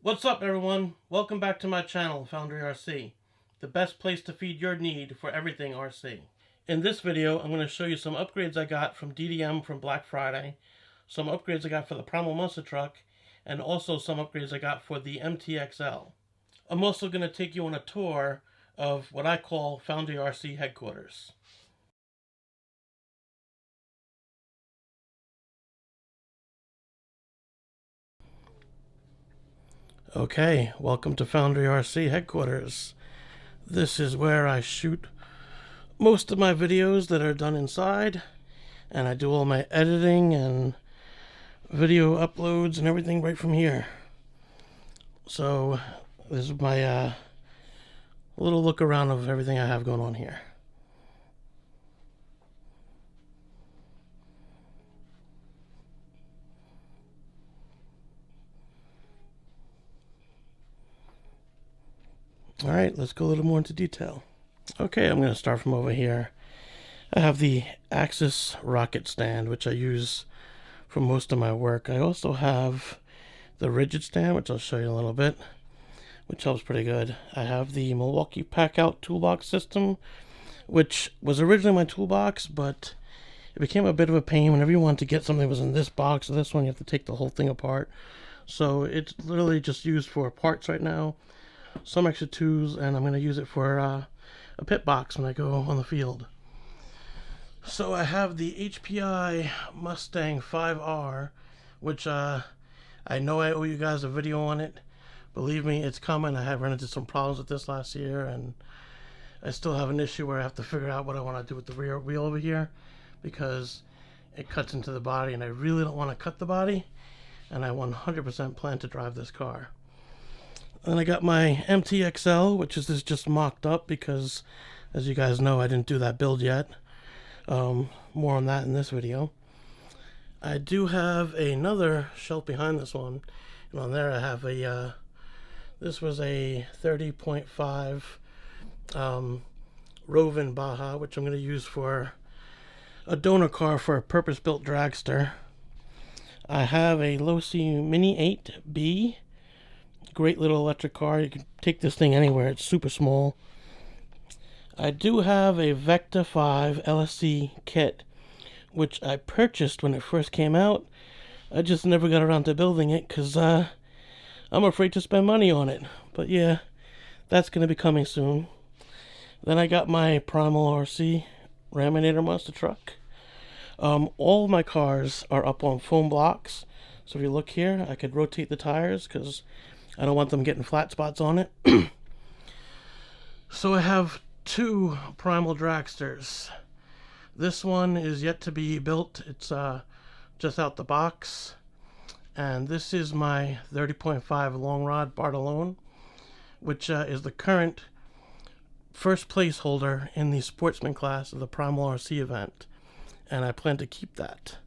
What's up, everyone? Welcome back to my channel, Foundry RC, the best place to feed your need for everything RC. In this video, I'm going to show you some upgrades I got from DDM from Black Friday, some upgrades I got for the Primal Mustang truck, and also some upgrades I got for the MTXL. I'm also going to take you on a tour of what I call Foundry RC headquarters. Okay, welcome to Foundry RC headquarters. This is where I shoot most of my videos that are done inside, and I do all my editing and video uploads and everything right from here. So this is my little look around of everything I have going on here. Alright, let's go a little more into detail. Okay, I'm going to start from over here. I have the Axis rocket stand, which I use for most of my work. I also have the rigid stand, which I'll show you in a little bit, which helps pretty good. I have the Milwaukee pack-out toolbox system, which was originally my toolbox, but it became a bit of a pain. Whenever you want to get something that was in this box or this one, you have to take the whole thing apart. So it's literally just used for parts right now, some extra tools, and I'm going to use it for a pit box when I go on the field. So I have the Hpi Mustang 5R, which I know I owe you guys a video on it. Believe me, it's coming. I have run into some problems with this last year, and I still have an issue where I have to figure out what I want to do with the rear wheel over here, because it cuts into the body, and I really don't want to cut the body, and I 100% plan to drive this car. Then I got my MTXL, which is just mocked up because, as you guys know, I didn't do that build yet. More on that in this video. I do have another shelf behind this one, and on there I have a this was a 30.5 Rovin Baja, which I'm going to use for a donor car for a purpose-built dragster. I have a Losi Mini 8B, great little electric car. You can take this thing anywhere. It's super small. I do have a Vecta 5 LSC kit, which I purchased when it first came out. I just never got around to building it because I'm afraid to spend money on it. But yeah, that's going to be coming soon. Then I got my Primal RC Raminator monster truck. All of my cars are up on foam blocks. So if you look here, I could rotate the tires because I don't want them getting flat spots on it. So I have two Primal dragsters. This one is yet to be built. It's just out the box. And this is my 30.5 long rod Bartolone, which is the current first place holder in the Sportsman class of the Primal RC event. And I plan to keep that.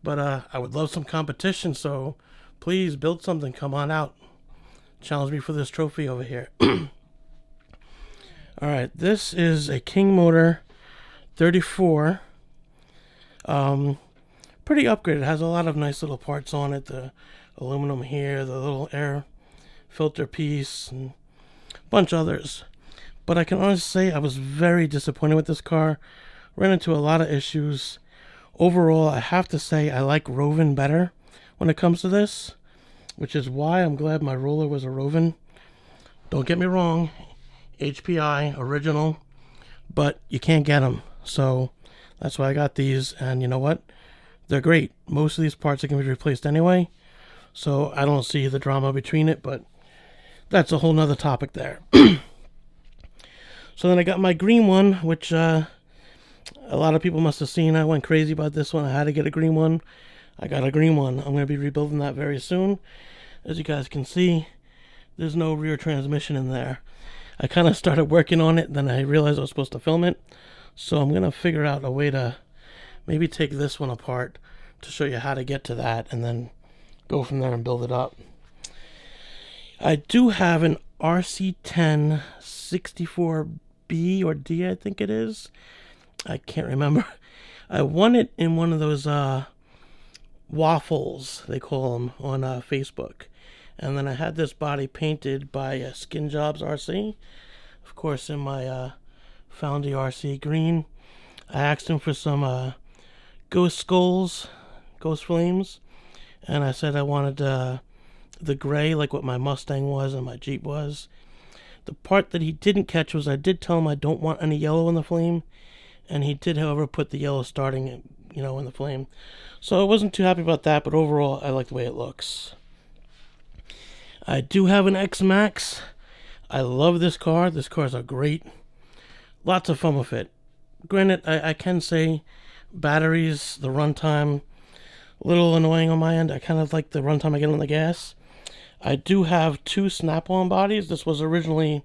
But I would love some competition, so please build something. Come on out. Challenge me for this trophy over here. Alright, this is a King Motor 34. Pretty upgraded. It has a lot of nice little parts on it. The aluminum here, the little air filter piece, and a bunch of others. But I can honestly say I was very disappointed with this car. Ran into a lot of issues. Overall, I have to say I like Rovin better when it comes to this, which is why I'm glad my roller was a Rovin. Don't get me wrong, HPI, original, but you can't get them. So that's why I got these, and you know what? They're great. Most of these parts are going to be replaced anyway, so I don't see the drama between it, but that's a whole nother topic there. So then I got my green one, which a lot of people must have seen. I went crazy about this one. I had to get a green one. I got a green one. I'm going to be rebuilding that very soon. As you guys can see, there's no rear transmission in there. I kind of started working on it, then I realized I was supposed to film it. So I'm going to figure out a way to maybe take this one apart to show you how to get to that and then go from there and build it up. I do have an RC10 64B or D, I think it is. I can't remember. I won it in one of those waffles, they call them, on Facebook. And then I had this body painted by Skin Jobs RC, of course in my Foundry RC green. I asked him for some ghost skulls, ghost flames, and I said I wanted the gray like what my Mustang was and my Jeep was. The part that he didn't catch was I did tell him I don't want any yellow in the flame, and he did, however, put the yellow starting, you know, in the flame. So I wasn't too happy about that, but overall I like the way it looks. I do have an X-Max. I love this car. This car is a great, lots of fun with it. Granted, I can say batteries, the runtime, a little annoying on my end. I kind of like the runtime I get on the gas. I do have two snap-on bodies. This was originally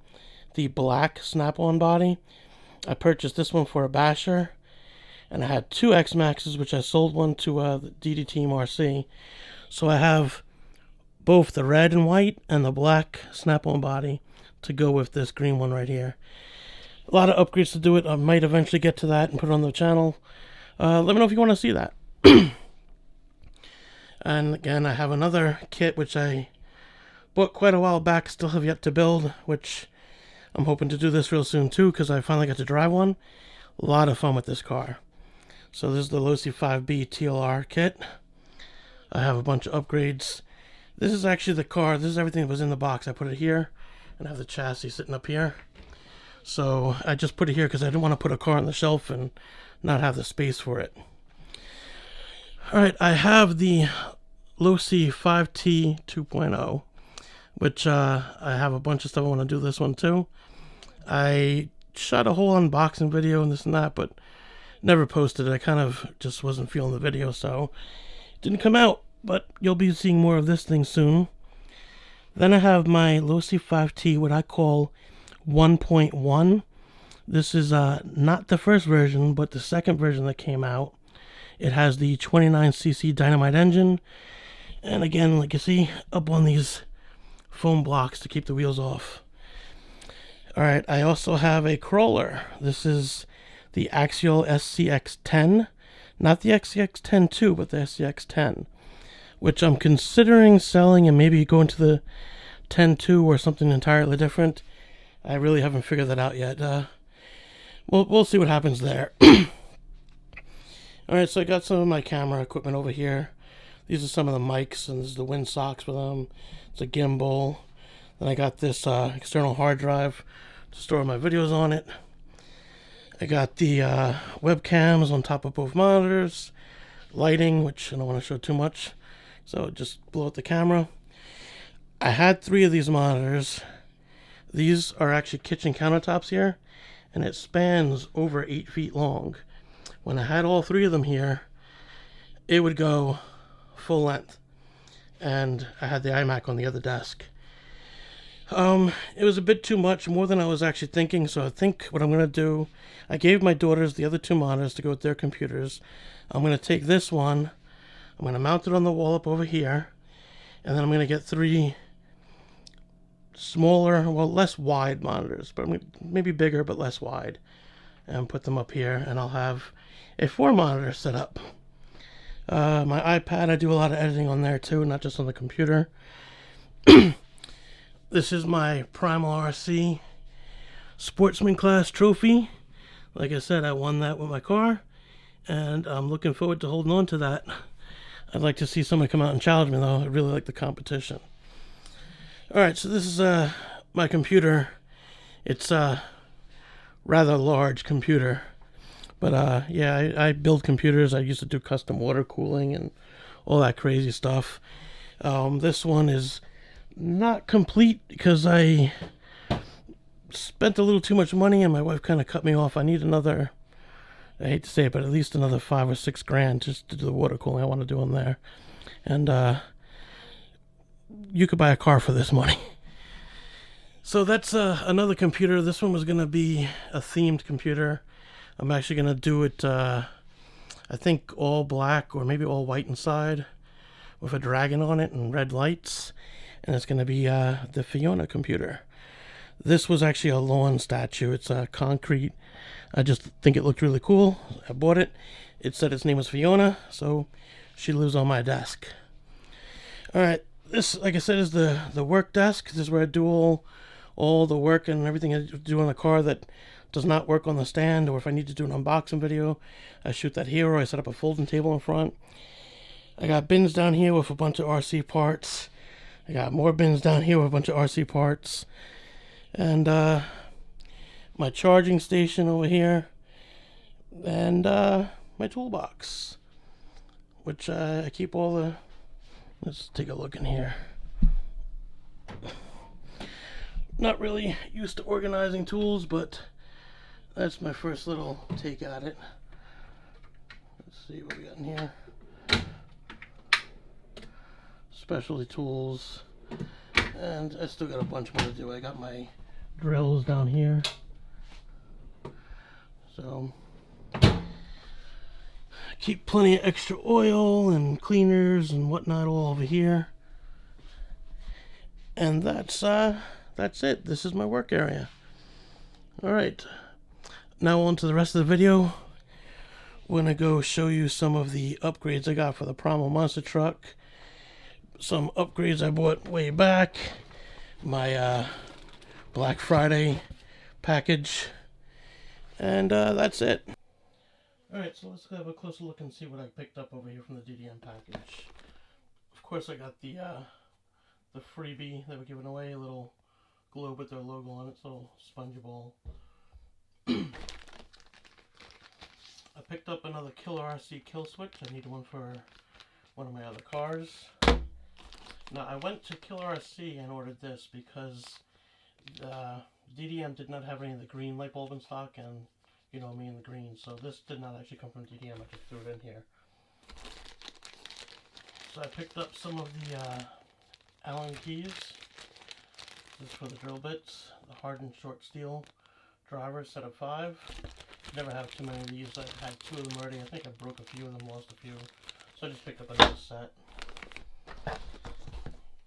the black snap-on body. I purchased this one for a basher, and I had two X-Maxes, which I sold one to the DDM RC. So I have both the red and white and the black snap-on body to go with this green one right here. A lot of upgrades to do it. I might eventually get to that and put it on the channel. Let me know if you want to see that. And again, I have another kit which I bought quite a while back, still have yet to build, which I'm hoping to do this real soon too, because I finally got to drive one. A lot of fun with this car. So this is the Losi 5B TLR kit. I have a bunch of upgrades. This is actually the car. This is everything that was in the box. I put it here, and I have the chassis sitting up here. So I just put it here because I didn't want to put a car on the shelf and not have the space for it. Alright, I have the Losi 5T 2.0, which I have a bunch of stuff I want to do this one too. I shot a whole unboxing video and this and that, but never posted it. I kind of just wasn't feeling the video, so it didn't come out. But you'll be seeing more of this thing soon. Then I have my Losi 5T, what I call 1.1. This is not the first version, but the second version that came out. It has the 29cc dynamite engine. And again, like you see, up on these foam blocks to keep the wheels off. Alright, I also have a crawler. This is the Axial SCX10. Not the SCX10 II, but the SCX10. Which I'm considering selling and maybe going to the 10.2 or something entirely different. I really haven't figured that out yet. We'll see what happens there. Alright, so I got some of my camera equipment over here. These are some of the mics, and this is the wind socks for them. It's a gimbal. Then I got this external hard drive to store my videos on it. I got the webcams on top of both monitors. Lighting, which I don't want to show too much. So just blow out the camera. I had 3 of these monitors. These are actually kitchen countertops here, and it spans over 8 feet long. When I had all 3 of them here, it would go full length. And I had the iMac on the other desk. It was a bit too much, more than I was actually thinking, so I think what I'm going to do, I gave my daughters the other 2 monitors to go with their computers. I'm going to take this one, I'm going to mount it on the wall up over here, and then I'm going to get 3 smaller, well, less wide monitors, but maybe bigger but less wide, and put them up here, and I'll have a 4 monitor set up. My iPad, I do a lot of editing on there too, not just on the computer. This is my Primal RC Sportsman class trophy. Like I said, I won that with my car, and I'm looking forward to holding on to that. I'd like to see somebody come out and challenge me, though. I really like the competition. Alright, so this is my computer. It's a rather large computer. But yeah, I build computers. I used to do custom water cooling and all that crazy stuff. This one is not complete because I spent a little too much money and my wife kind of cut me off. I need another, I hate to say it, but at least another $5 or $6 grand just to do the water cooling I want to do in there. And you could buy a car for this money. So that's another computer. This one was going to be a themed computer. I'm actually going to do it, I think, all black or maybe all white inside with a dragon on it and red lights. And it's going to be the Fiona computer. This was actually a lawn statue. It's concrete. I just think it looked really cool. I bought it. It said its name was Fiona, so she lives on my desk. Alright, this, like I said, is the work desk. This is where I do all the work and everything I do on the car that does not work on the stand, or if I need to do an unboxing video, I shoot that here, or I set up a folding table in front. I got bins down here with a bunch of RC parts. I got more bins down here with a bunch of RC parts. And my charging station over here. And my toolbox, which I keep all the... Let's take a look in here. Not really used to organizing tools, but that's my first little take at it. Let's see what we got in here. Specialty tools, and I still got a bunch more to do. I got my drills down here, so keep plenty of extra oil and cleaners and whatnot all over here. And that's it. This is my work area. All right, now on to the rest of the video. We're gonna go show you some of the upgrades I got for the Primal monster truck. Some upgrades I bought way back. My Black Friday package. And that's it. Alright, so let's have a closer look and see what I picked up over here from the DDM package. Of course, I got the freebie that we're giving away, a little globe with their logo on it, it's a little spongy ball. I picked up another Killer RC kill switch. I need one for one of my other cars. Now, I went to Killer RC and ordered this because DDM did not have any of the green light bulb in stock, and you know me and the green, so this did not actually come from DDM. I just threw it in here. So I picked up some of the Allen keys. This is for the drill bits, the hardened short steel driver, set of 5. Never have too many of these. I had 2 of them already. I think I broke a few of them, lost a few. So I just picked up another set.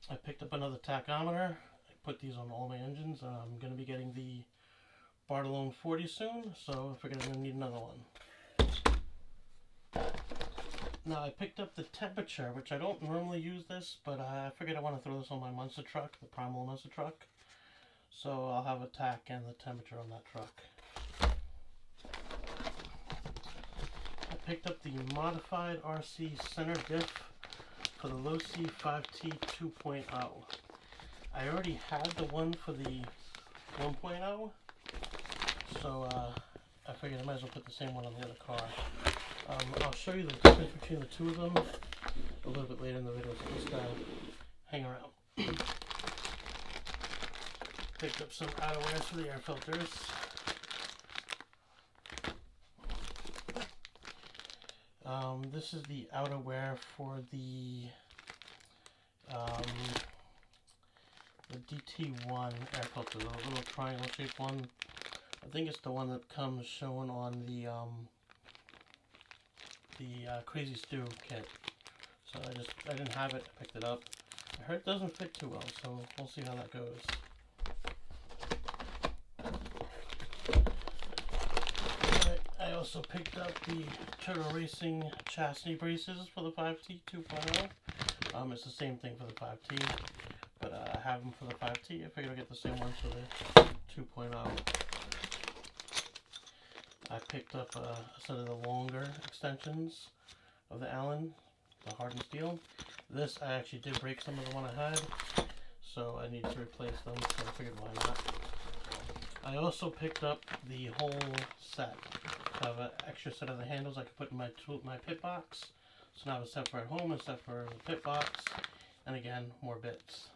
I picked up another tachometer. I put these on all my engines. I'm going to be getting the Bartolone 40 soon, so I figured I'm going to need another one. Now I picked up the temperature, which I don't normally use this, but I figured I want to throw this on my monster truck, the Primal monster truck. So I'll have a tack and the temperature on that truck. I picked up the modified RC center diff for the Low C 5T 2.0. I already had the one for the 1.0, so I figured I might as well put the same one on the other car. I'll show you the difference between the two of them a little bit later in the video, so just hang around. Picked up some outerwear for the air filters. This is the outerwear for the DT1 air filter, the little triangle shaped one. I think it's the one that comes shown on the Crazy Stew kit. So I didn't have it, I picked it up. I heard it doesn't fit too well, so we'll see how that goes. I also picked up the Turtle Racing chassis braces for the 5T 2.0. It's the same thing for the 5T, but I have them for the 5T. I figured I'd get the same ones for the 2.0. I picked up a set of the longer extensions of the Allen, the hardened steel. This, I actually did break some of the one I had, so I need to replace them, so I figured why not. I also picked up the whole set. I have an extra set of the handles I could put in my pit box. So now I have a set for at home, a set for the pit box, and again, more bits.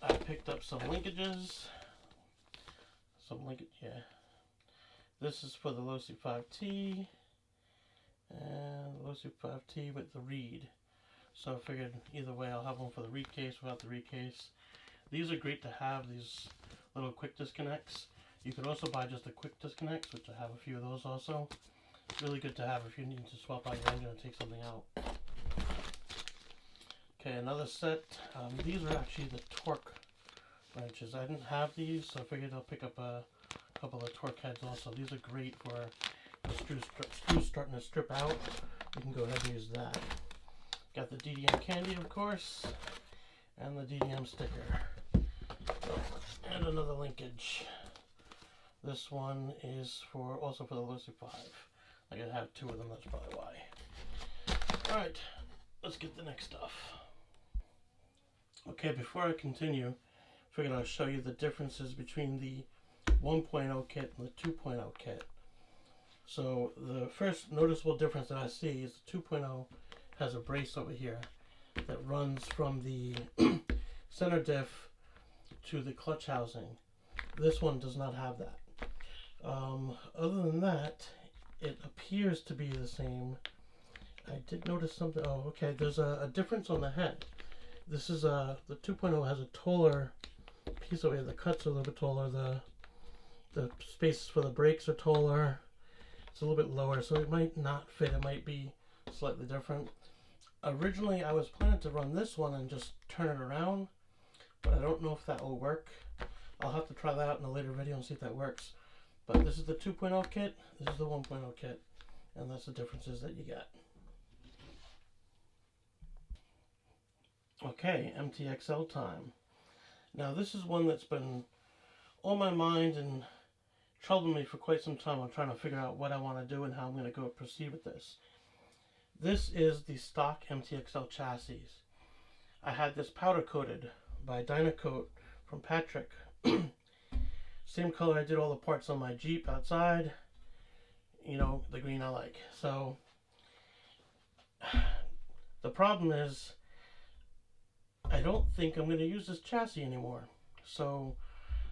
I picked up some linkages. This is for the Low C 5T, and the Low C 5T with the reed. So I figured either way I'll have one for the reed case, without the reed case. These are great to have, these little quick disconnects. You could also buy just the quick disconnects, which I have a few of those also. It's really good to have if you need to swap out your engine and take something out. Okay, another set. These are actually the torque wrenches. I didn't have these, so I figured I'll pick up a couple of torque heads also. These are great for the screws starting to strip out you can go ahead and use that. Got the DDM candy, of course, and the DDM sticker. And another linkage. This one is also for the Lucy 5. I gotta have 2 of them, that's probably why. Alright, let's get the next stuff. Okay, before I continue, I figured I'll show you the differences between the 1.0 kit and the 2.0 kit. So the first noticeable difference that I see is the 2.0 has a brace over here that runs from the center diff to the clutch housing. This one does not have that. Other than that, it appears to be the same. I did notice something. Oh, okay. There's a difference on the head. This is the 2.0 has a taller piece over here. The cuts are a little bit taller. The spaces for the brakes are taller. It's a little bit lower, so it might not fit. It might be slightly different. Originally, I was planning to run this one and just turn it around, but I don't know if that will work. I'll have to try that out in a later video and see if that works. But this is the 2.0 kit, this is the 1.0 kit, and that's the differences that you get. Okay, MTXL time. Now this is one that's been on my mind and troubled me for quite some time. I'm trying to figure out what I want to do and how I'm going to go proceed with this. This is the stock MTXL chassis. I had this powder coated by Dynacoat from Patrick. Same color I did all the parts on my Jeep outside. You know, the green I like. So the problem is I don't think I'm going to use this chassis anymore. So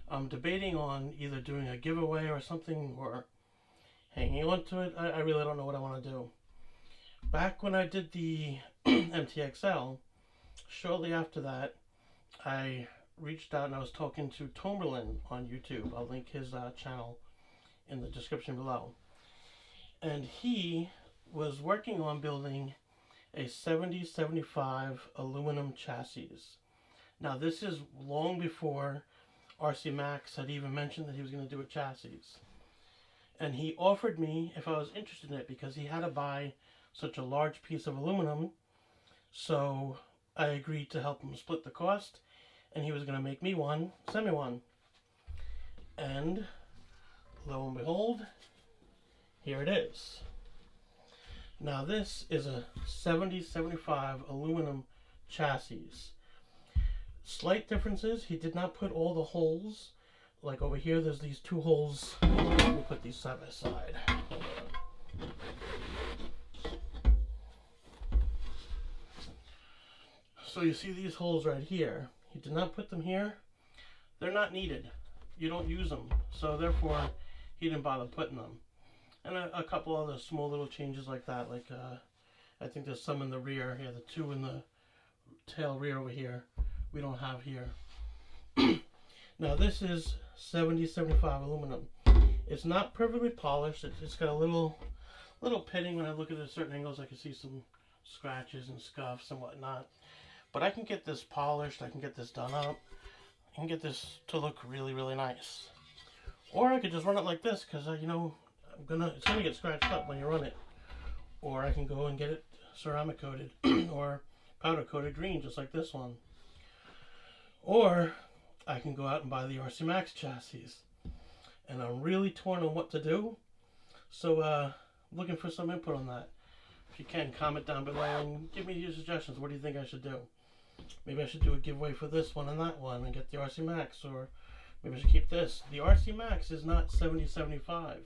I'm debating on either doing a giveaway or something, or hanging on to it. I really don't know what I want to do. Back when I did the MTXL, shortly after that, I reached out and I was talking to Tomberlin on YouTube. I'll link his channel in the description below. And he was working on building a 70-75 aluminum chassis. Now this is long before RC Max had even mentioned that he was going to do a chassis. And he offered me if I was interested in it because he had to buy such a large piece of aluminum. So I agreed to help him split the cost, and he was going to make me one, send me one. And lo and behold, here it is. Now this is a 70-75 aluminum chassis. Slight differences, he did not put all the holes. Like over here, there's these 2 holes. We'll put these side by side. So you see these holes right here. He did not put them here. They're not needed. You don't use them. So therefore, he didn't bother putting them. And a couple other small little changes like that. Like I think there's some in the rear here. The 2 in the tail rear over here. We don't have here. Now this is 70-75 aluminum. It's not perfectly polished. It's got a little pitting. When I look at it at certain angles, I can see some scratches and scuffs and whatnot. But I can get this polished. I can get this done up. I can get this to look really, really nice. Or I could just run it like this because you know it's gonna get scratched up when you run it. Or I can go and get it ceramic coated or powder coated green, just like this one. Or I can go out and buy the RC Max chassis. And I'm really torn on what to do. So looking for some input on that. If you can, comment down below and give me your suggestions. What do you think I should do? Maybe I should do a giveaway for this one and that one and get the RC Max, or maybe I should keep this. The RC Max is not 70-75.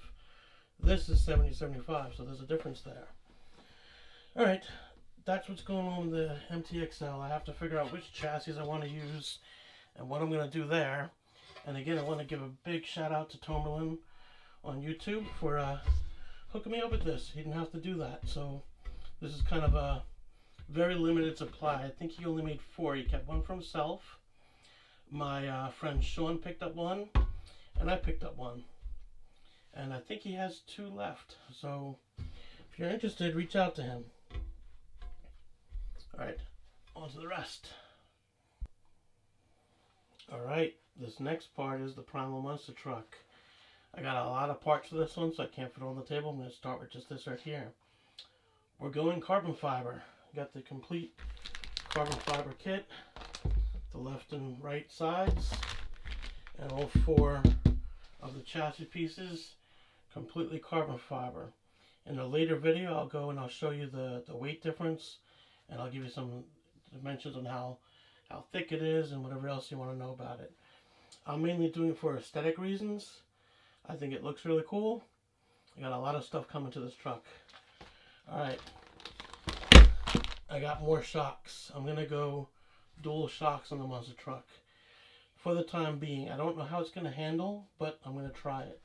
This is 70-75, so there's a difference there. Alright, that's what's going on with the MTXL. I have to figure out which chassis I want to use and what I'm going to do there. And again, I want to give a big shout out to Tomberlin on YouTube for hooking me up with this. He didn't have to do that, so this is kind of a very limited supply. I think he only made 4. He kept one for himself. My friend Sean picked up one, and I picked up one. And I think he has 2 left. So if you're interested, reach out to him. Alright, on to the rest. Alright, this next part is the Primal monster truck. I got a lot of parts for this one, so I can't fit it on the table. I'm going to start with just this right here. we're going carbon fiber. Got the complete carbon fiber kit, the left and right sides, and all 4 of the chassis pieces completely carbon fiber. In a later video, I'll go and I'll show you the weight difference, and I'll give you some dimensions on how thick it is and whatever else you want to know about it. I'm mainly doing it for aesthetic reasons. I think it looks really cool. I got a lot of stuff coming to this truck. Alright, I got more shocks. I'm going to go dual shocks on the monster truck. For the time being, I don't know how it's going to handle, but I'm going to try it.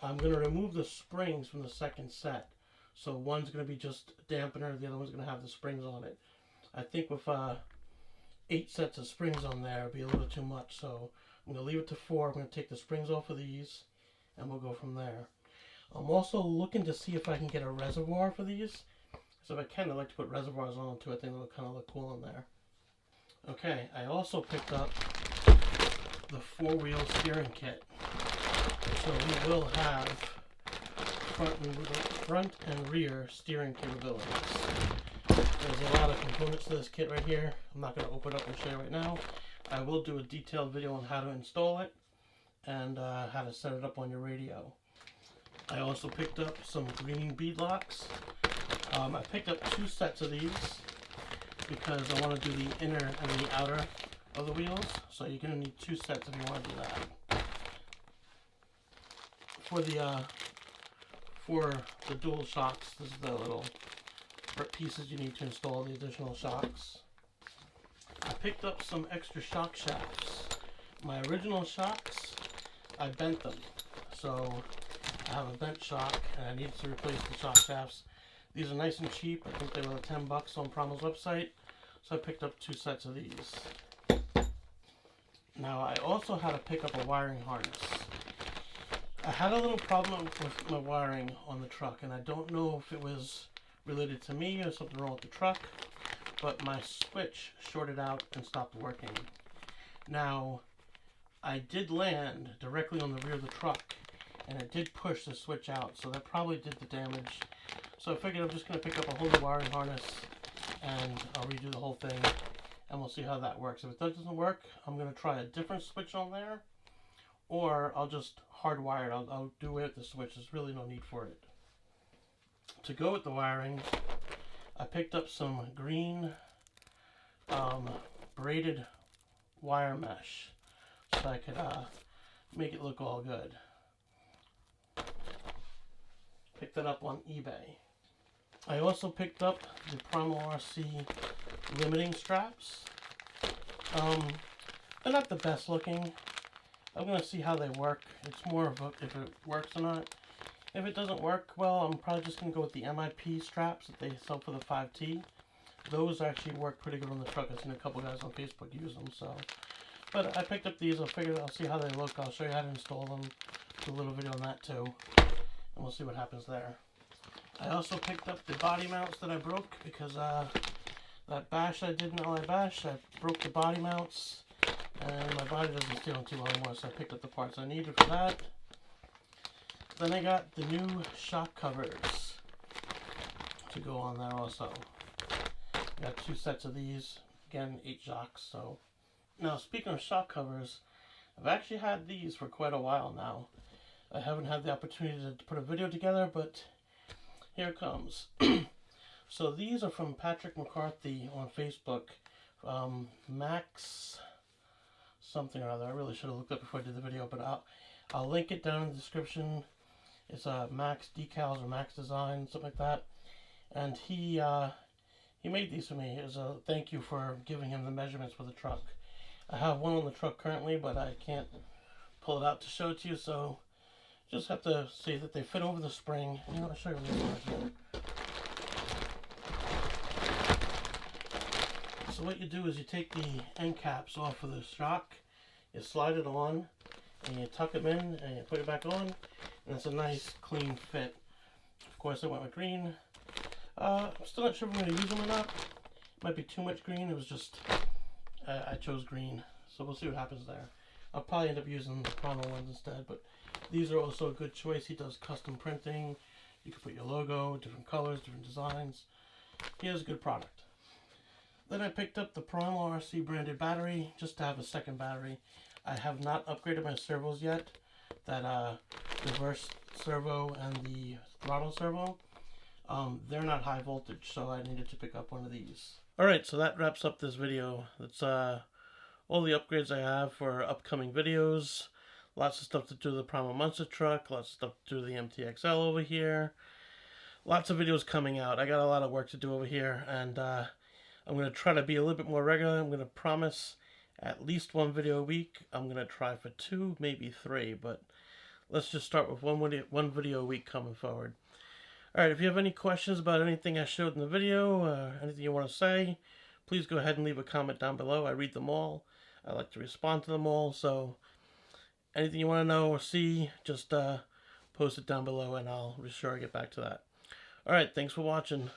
I'm going to remove the springs from the second set. So one's going to be just dampener, the other one's going to have the springs on it. I think with 8 sets of springs on there, it'd be a little too much. So I'm going to leave it to 4. I'm going to take the springs off of these, and we'll go from there. I'm also looking to see if I can get a reservoir for these. So if I can, I'd like to put reservoirs on too. I think it'll kind of look cool in there. Okay, I also picked up the 4-wheel steering kit. So we will have front and rear steering capabilities. There's a lot of components to this kit right here. I'm not going to open it up and show you right now. I will do a detailed video on how to install it and how to set it up on your radio. I also picked up some green bead locks. I picked up 2 sets of these because I want to do the inner and the outer of the wheels. So you're going to need 2 sets if you want to do that. For the dual shocks, this is the little pieces you need to install the additional shocks. I picked up some extra shock shafts. My original shocks, I bent them. So I have a bent shock and I needed to replace the shock shafts. These are nice and cheap. I think they were $10 on Primal's website. So I picked up 2 sets of these. Now I also had to pick up a wiring harness. I had a little problem with my wiring on the truck, and I don't know if it was related to me or something wrong with the truck, but my switch shorted out and stopped working. Now, I did land directly on the rear of the truck, and it did push the switch out, so that probably did the damage. So I figured I'm just going to pick up a whole new wiring harness, and I'll redo the whole thing, and we'll see how that works. If it doesn't work, I'm going to try a different switch on there, or I'll just hardwire it. I'll do away with the switch. There's really no need for it. To go with the wiring, I picked up some green braided wire mesh so I could make it look all good. Picked that up on eBay. I also picked up the Primal RC limiting straps. They're not the best looking. I'm going to see how they work. It's more of if it works or not. If it doesn't work well, I'm probably just going to go with the MIP straps that they sell for the 5T. Those actually work pretty good on the truck. I've seen a couple guys on Facebook use them. So, but I picked up these. I figured I'll see how they look. I'll show you how to install them. Do a little video on that too. And we'll see what happens there. I also picked up the body mounts that I broke because that bash I did in LA Bash, I broke the body mounts. And my body doesn't stay on too well anymore, so I picked up the parts I needed for that. Then I got the new shock covers to go on there also. I got 2 sets of these. Again, 8 shocks. So now, speaking of shock covers, I've actually had these for quite a while now. I haven't had the opportunity to put a video together, but here it comes. So these are from Patrick McCarthy on Facebook. Max something or other. I really should have looked up before I did the video, but I'll link it down in the description. It's Max Decals or Max Design, something like that. And he made these for me. It was a thank you for giving him the measurements for the truck. I have one on the truck currently, but I can't pull it out to show it to you, so just have to see that they fit over the spring. You know, I'll show you this one here. So what you do is you take the end caps off of the shock, you slide it on, and you tuck them in, and you put it back on, and it's a nice clean fit. Of course I went with green. I'm still not sure if I'm going to use them or not. It might be too much green. It was just, I chose green. So we'll see what happens there. I'll probably end up using the Primal ones instead, but these are also a good choice. He does custom printing. You can put your logo, different colors, different designs. here's a good product. Then I picked up the Primal RC branded battery just to have a second battery. I have not upgraded my servos yet. That reverse servo and the throttle servo, they're not high voltage, so I needed to pick up one of these. Alright, so that wraps up this video. That's all the upgrades I have for upcoming videos. Lots of stuff to do with the Primal Monster truck, lots of stuff to do with the MTXL over here. Lots of videos coming out. I got a lot of work to do over here, and I'm going to try to be a little bit more regular. I'm going to promise at least one video a week. I'm going to try for 2, maybe 3, but let's just start with one video a week coming forward. Alright, if you have any questions about anything I showed in the video, anything you want to say, please go ahead and leave a comment down below. I read them all. I like to respond to them all, so anything you want to know or see, just post it down below and I'll be sure to get back to that. Alright, thanks for watching.